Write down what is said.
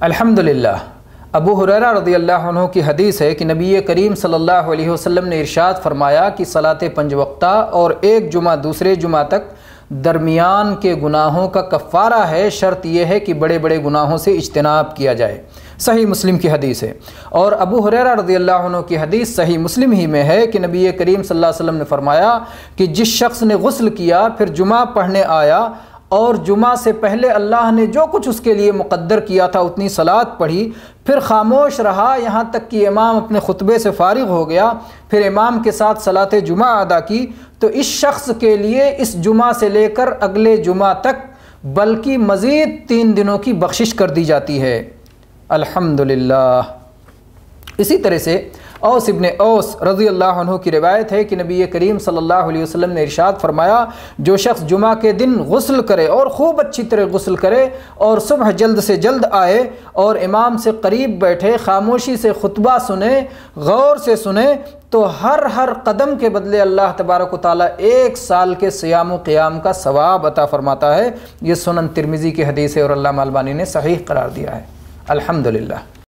الحمدللہ۔ ابو ہریرہ رضی اللہ عنہ کی حدیث ہے کہ نبی کریم صلی اللہ علیہ وسلم نے ارشاد فرمایا کہ صلاۃ 5 وقتہ اور ایک جمعہ دوسرے جمعہ تک درمیان کے گناہوں کا کفارہ ہے، شرط یہ ہے کہ بڑے بڑے گناہوں سے اجتناب کیا جائے۔ صحیح مسلم کی حدیث ہے۔ اور ابو ہریرہ رضی اللہ عنہ کی حدیث صحیح مسلم ہی میں ہے کہ نبی کریم صلی اللہ علیہ وسلم نے فرمایا کہ جس شخص نے غسل کیا پھر جمعہ پڑھنے آیا اور جمعہ سے پہلے اللہ نے جو کچھ اس کے لیے مقدر کیا تھا اتنی صلات پڑھی، پھر خاموش رہا یہاں تک کہ امام اپنے خطبے سے فارغ ہو گیا، پھر امام کے ساتھ صلاۃ جمعہ ادا کی، تو اس شخص کے لیے اس جمعہ سے لے کر اگلے جمعہ تک بلکہ مزید 3 دنوں کی بخشش کر دی جاتی ہے۔ الحمدللہ۔ اسی طرح سے اوس ابن اوس رضی اللہ عنہ کی روایت ہے کہ نبی کریم صلی اللہ علیہ وسلم نے ارشاد فرمایا، جو شخص جمعہ کے دن غسل کرے اور خوب اچھی طرح غسل کرے اور صبح جلد سے جلد آئے اور امام سے قریب بیٹھے، خاموشی سے خطبہ سنے، غور سے سنے، تو ہر قدم کے بدلے اللہ تبارک و تعالیٰ 1 سال کے صیام و قیام کا ثواب عطا فرماتا ہے۔ یہ سنن ترمذی کی حدیث ہے اور علامہ البانی نے صحیح قرار دیا ہے۔ الحمدللہ۔